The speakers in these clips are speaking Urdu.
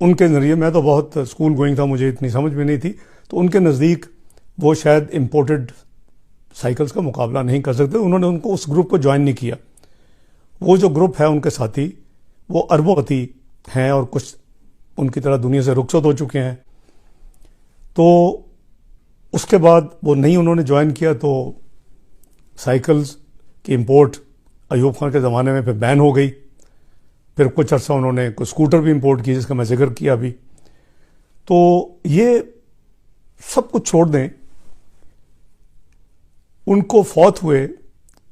ان کے ذریعے، میں تو بہت اسکول گوئنگ تھا، مجھے اتنی سمجھ میں نہیں تھی، تو ان کے نزدیک وہ شاید امپورٹڈ سائیکلز کا مقابلہ نہیں کر سکتے، انہوں نے ان کو اس گروپ کو جوائن نہیں کیا۔ وہ جو گروپ ہے ان کے ساتھی وہ اربوں پتی ہیں اور کچھ ان کی طرح دنیا سے رخصت ہو چکے ہیں، تو اس کے بعد وہ نہیں انہوں نے جوائن کیا، تو سائیکلز کی امپورٹ ایوب خان کے زمانے میں پھر بین ہو گئی۔ پھر کچھ عرصہ انہوں نے کوئی اسکوٹر بھی امپورٹ کی جس کا میں ذکر کیا ابھی۔ تو یہ سب کچھ چھوڑ دیں، ان کو فوت ہوئے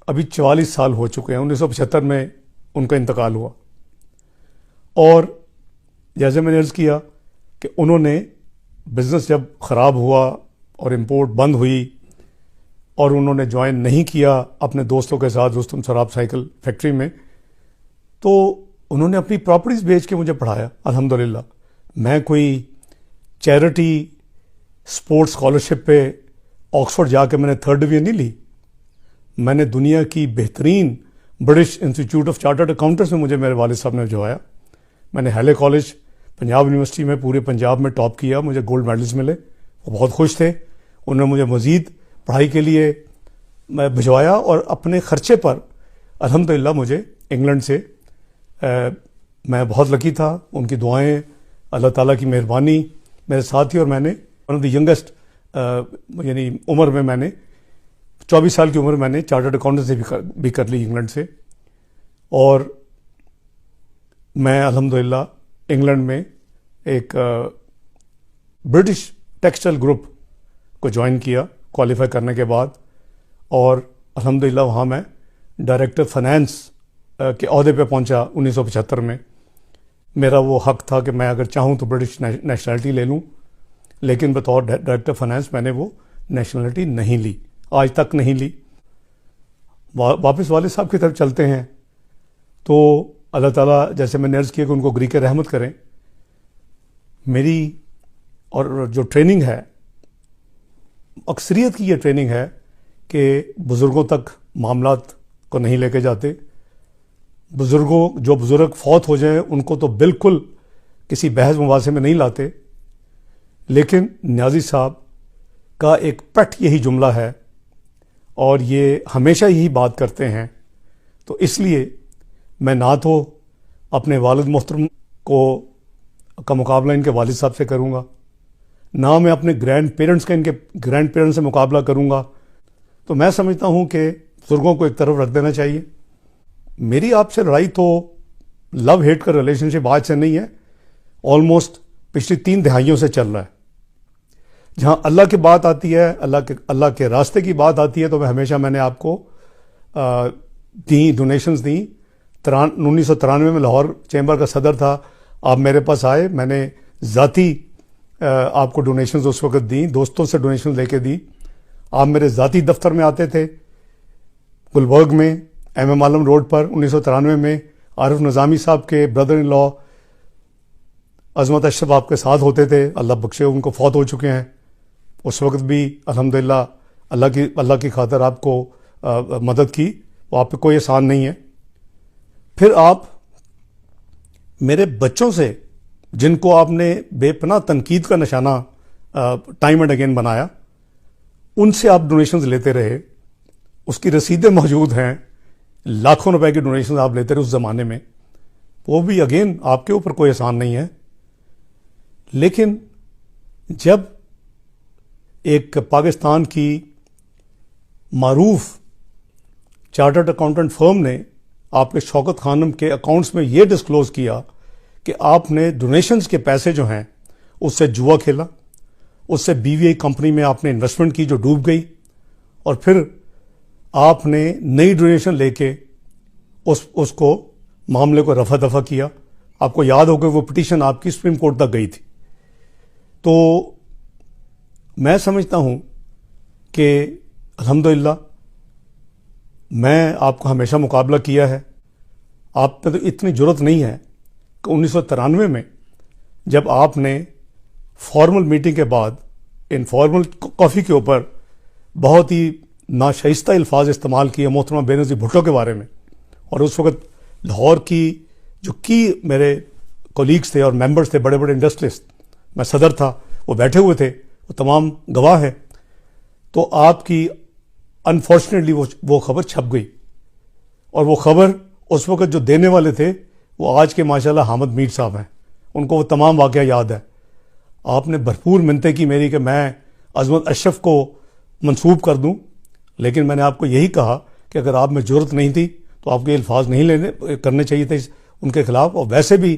ابھی 44 سال ہو چکے ہیں، 1975 میں ان کا انتقال ہوا، اور جیسے میں نے عرض کیا کہ انہوں نے بزنس جب خراب ہوا اور امپورٹ بند ہوئی اور انہوں نے جوائن نہیں کیا اپنے دوستوں کے ساتھ رستم سراب سائیکل فیکٹری میں، تو انہوں نے اپنی پراپرٹیز بیچ کے مجھے پڑھایا الحمدللہ۔ میں کوئی چیریٹی سپورٹس اسکالرشپ پہ آکسفورڈ جا کے میں نے 3rd ڈویژن نہیں لی، میں نے دنیا کی بہترین British institute of chartered accountants میں مجھے میرے والد صاحب نے بھجوایا۔ میں نے ہیلے کالج پنجاب یونیورسٹی میں پورے پنجاب میں ٹاپ کیا، مجھے گولڈ میڈلز ملے، وہ بہت خوش تھے، انہوں نے مجھے مزید پڑھائی کے لیے میں بھجوایا، اور اپنے خرچے پر الحمدللہ مجھے انگلینڈ سے میں بہت لکی تھا، ان کی دعائیں، اللہ تعالیٰ کی مہربانی میرے ساتھ تھی، اور میں نے ون آف دی ینگسٹ یعنی عمر میں نے 24 سال کی عمر میں نے چارٹرڈ اکاؤنٹنسی بھی کر لی انگلینڈ سے، اور میں الحمدللہ انگلینڈ میں ایک برٹش ٹیکسٹائل گروپ کو جوائن کیا کوالیفائی کرنے کے بعد، اور الحمدللہ وہاں میں ڈائریکٹر فائنانس کے عہدے پہ پہنچا 1975 میں۔ میرا وہ حق تھا کہ میں اگر چاہوں تو برٹش نیشنلٹی لے لوں، لیکن بطور ڈائریکٹر فائنانس میں نے وہ نیشنلٹی نہیں لی، آج تک نہیں لی۔ واپس والد صاحب کی طرف چلتے ہیں، تو اللہ تعالیٰ جیسے میں نے عرض کیا کہ ان کو گری کے رحمت کریں، میری اور جو ٹریننگ ہے، اکثریت کی یہ ٹریننگ ہے کہ بزرگوں تک معاملات کو نہیں لے کے جاتے، جو بزرگ فوت ہو جائیں ان کو تو بالکل کسی بحث مباحثے میں نہیں لاتے، لیکن نیازی صاحب کا ایک پٹ یہی جملہ ہے اور یہ ہمیشہ یہی بات کرتے ہیں، تو اس لیے میں نہ تو اپنے والد محترم کا مقابلہ ان کے والد صاحب سے کروں گا، نہ میں اپنے گرینڈ پیرنٹس کا ان کے گرینڈ پیرنٹس سے مقابلہ کروں گا۔ تو میں سمجھتا ہوں کہ بزرگوں کو ایک طرف رکھ دینا چاہیے۔ میری آپ سے لڑائی تو لو ہیٹ کا ریلیشن شپ آج سے نہیں ہے، آلموسٹ پچھلی 3 دہائیوں سے چل رہا ہے۔ جہاں اللہ کی بات آتی ہے، اللہ کے راستے کی بات آتی ہے، تو میں نے آپ کو ڈونیشنز دیں۔ 1993 میں لاہور چیمبر کا صدر تھا، آپ میرے پاس آئے، میں نے ذاتی آپ کو ڈونیشنز اس وقت دیں، دوستوں سے ڈونیشن لے کے دی۔ آپ میرے ذاتی دفتر میں آتے تھے گلبرگ میں ایم عالم روڈ پر 1993 میں، عارف نظامی صاحب کے بردر ان لا عظمت اشرف آپ کے ساتھ ہوتے تھے، اللہ بخشے ان کو فوت ہو چکے ہیں، اس وقت بھی الحمدللہ اللہ کی خاطر آپ کو مدد کی، وہ آپ پہ کوئی احسان نہیں ہے۔ پھر آپ میرے بچوں سے، جن کو آپ نے بے پناہ تنقید کا نشانہ ٹائم اینڈ اگین بنایا، ان سے آپ ڈونیشنز لیتے رہے، اس کی رسیدیں موجود ہیں، لاکھوں روپے کی ڈونیشنز آپ لیتے رہے اس زمانے میں، وہ بھی اگین آپ کے اوپر کوئی احسان نہیں ہے۔ لیکن جب ایک پاکستان کی معروف چارٹرڈ اکاؤنٹنٹ فرم نے آپ کے شوکت خانم کے اکاؤنٹس میں یہ ڈسکلوز کیا کہ آپ نے ڈونیشنز کے پیسے جو ہیں اس سے جوا کھیلا، اس سے بی وی آئی کمپنی میں آپ نے انویسٹمنٹ کی جو ڈوب گئی، اور پھر آپ نے نئی ڈونیشن لے کے اس کو معاملے کو رفع دفع کیا۔ آپ کو یاد ہوگا وہ پٹیشن آپ کی سپریم کورٹ تک گئی تھی۔ تو میں سمجھتا ہوں کہ الحمدللہ میں آپ کو ہمیشہ مقابلہ کیا ہے، آپ پہ تو اتنی جرت نہیں ہے کہ 1993 میں جب آپ نے فارمل میٹنگ کے بعد انفارمل کافی کے اوپر بہت ہی ناشائستہ الفاظ استعمال کیے محترمہ بے نظیر بھٹو کے بارے میں، اور اس وقت لاہور کی جو میرے کولیگس تھے اور ممبرس تھے، بڑے بڑے انڈسٹریسٹ، میں صدر تھا، وہ بیٹھے ہوئے تھے، وہ تمام گواہ ہیں. تو آپ کی انفارچونیٹلی وہ خبر چھپ گئی، اور وہ خبر اس وقت جو دینے والے تھے وہ آج کے ماشاءاللہ حامد میر صاحب ہیں، ان کو وہ تمام واقعہ یاد ہے. آپ نے بھرپور منتیں کی میری کہ میں عظمت اشرف کو منسوب کر دوں، لیکن میں نے آپ کو یہی کہا کہ اگر آپ میں جرت نہیں تھی تو آپ کے الفاظ نہیں کرنے چاہیے تھے ان کے خلاف. اور ویسے بھی